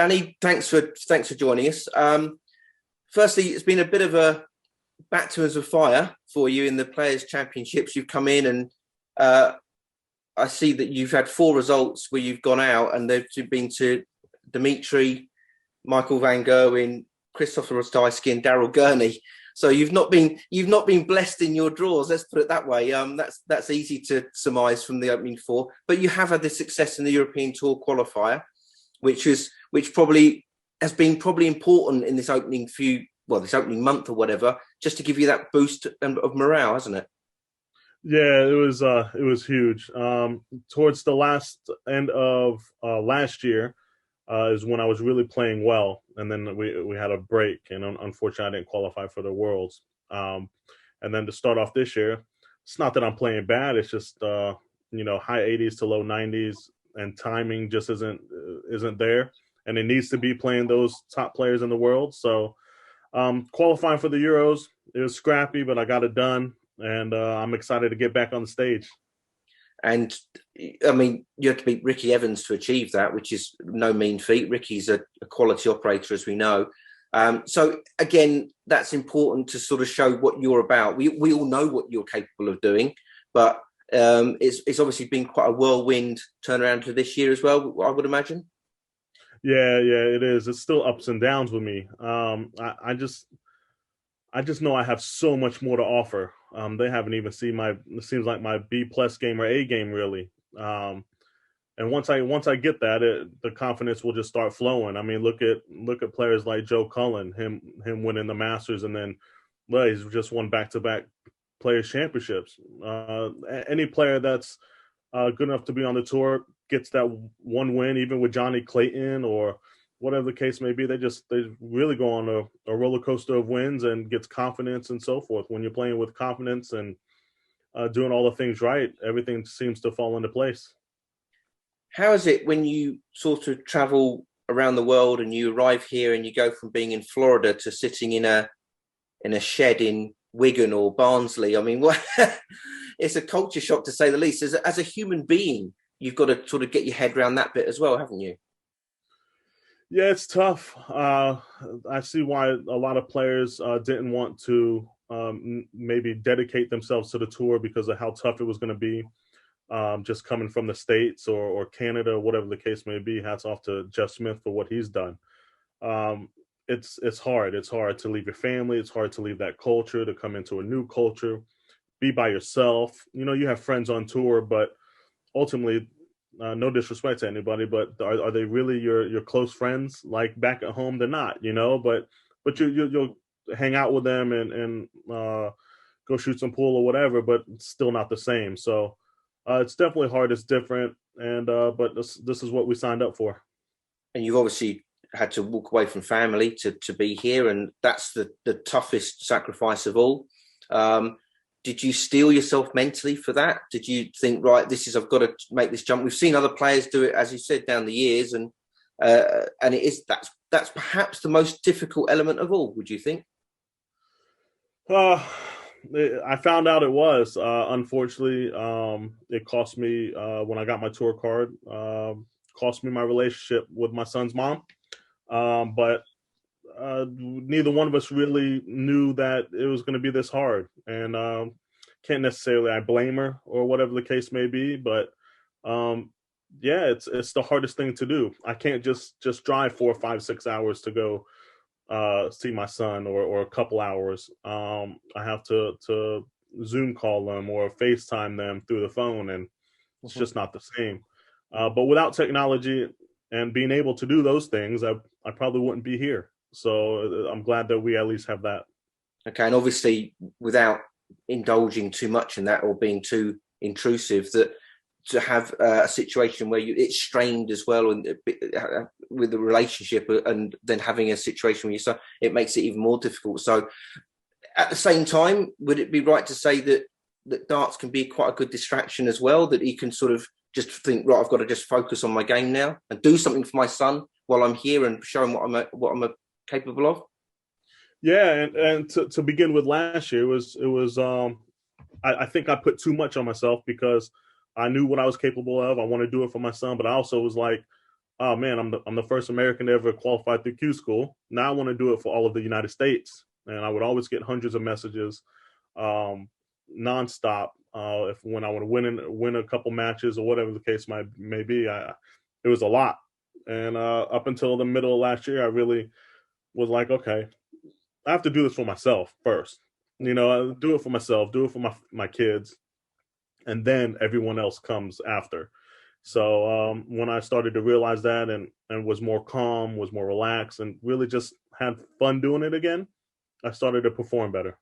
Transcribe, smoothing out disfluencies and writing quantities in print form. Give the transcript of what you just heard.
Danny, thanks for joining us. Firstly, it's been a bit of a baptism of fire for you in the Players' Championships. You've come in and I see that you've had 4 results where you've gone out, and they've been to Dimitri, Michael van Gerwen, Christopher Rosticki, and Daryl Gurney. So you've not been blessed in your draws. Let's put it that way. That's easy to surmise from the opening 4. But you have had this success in the European Tour qualifier, which probably has been important in this opening month or whatever, just to give you that boost of morale, hasn't it? Yeah, it was huge. Towards the end of last year is when I was really playing well, and then we had a break, and unfortunately I didn't qualify for the Worlds. And then to start off this year, it's not that I'm playing bad. It's just high 80s to low 90s, and timing just isn't there, and it needs to be playing those top players in the world. So qualifying for the Euros, it was scrappy, but I got it done. And I'm excited to get back on the stage. And I mean, you have to beat Ricky Evans to achieve that, which is no mean feat. Ricky's a quality operator, as we know. So again, that's important to sort of show what you're about. We all know what you're capable of doing, but it's obviously been quite a whirlwind turnaround to this year as well, I would imagine. Yeah, it is. It's still ups and downs with me. I just know I have so much more to offer. They haven't even seen it seems like my B+ game or A game really. And once I get that, the confidence will just start flowing. I mean, look at players like Joe Cullen, him winning the Masters, and then he's just won back-to-back Players Championships. Any player that's good enough to be on the tour gets that one win, even with Johnny Clayton or whatever the case may be. They really go on a roller coaster of wins and gets confidence and so forth. When you're playing with confidence and doing all the things right, everything seems to fall into place. How is it when you sort of travel around the world and you arrive here and you go from being in Florida to sitting in a shed in Wigan or Barnsley? I mean, it's a culture shock to say the least. As a human being, you've got to sort of get your head around that bit as well, haven't you? Yeah, it's tough. I see why a lot of players didn't want to maybe dedicate themselves to the tour because of how tough it was going to be. Just coming from the States or Canada, whatever the case may be. Hats off to Jeff Smith for what he's done. It's hard. It's hard to leave your family. It's hard to leave that culture, to come into a new culture, be by yourself. You have friends on tour, but ultimately, no disrespect to anybody, but are they really your close friends? Like back at home, they're not, but you'll hang out with them and go shoot some pool or whatever, but it's still not the same. So it's definitely hard. It's different, and but this is what we signed up for. And you've obviously had to walk away from family to be here, and that's the toughest sacrifice of all. Did you steel yourself mentally for that? Did you think, right, I've got to make this jump? We've seen other players do it, as you said, down the years, and that's perhaps the most difficult element of all. Would you think? I found out it was. Unfortunately, it cost me when I got my tour card. Cost me my relationship with my son's mom, but neither one of us really knew that it was going to be this hard, and can't necessarily I blame her or whatever the case may be, but yeah, it's the hardest thing to do. I can't just drive 4, 5, 6 hours to go see my son or a couple hours. I have to Zoom call them or FaceTime them through the phone, and it's just not the same. But without technology and being able to do those things, I probably wouldn't be here. So I'm glad that we at least have that. Okay, and obviously without indulging too much in that or being too intrusive, that to have a situation where it's strained as well, and with the relationship, and then having a situation where your son, it makes it even more difficult. So at the same time, would it be right to say that darts can be quite a good distraction as well, that he can sort of just think, right, I've got to just focus on my game now and do something for my son while I'm here and show him what I'm capable of? Yeah, and to begin with, last year it was I think I put too much on myself because I knew what I was capable of. I want to do it for my son, but I also was like, oh man, I'm the first American to ever qualify through Q school. Now I want to do it for all of the United States. And I would always get hundreds of messages, nonstop. If when I would win a couple matches or whatever the case may be, it was a lot. And up until the middle of last year, I really was like, okay, I have to do this for myself first. I do it for myself, do it for my kids, and then everyone else comes after. So when I started to realize that and was more calm, was more relaxed, and really just had fun doing it again, I started to perform better.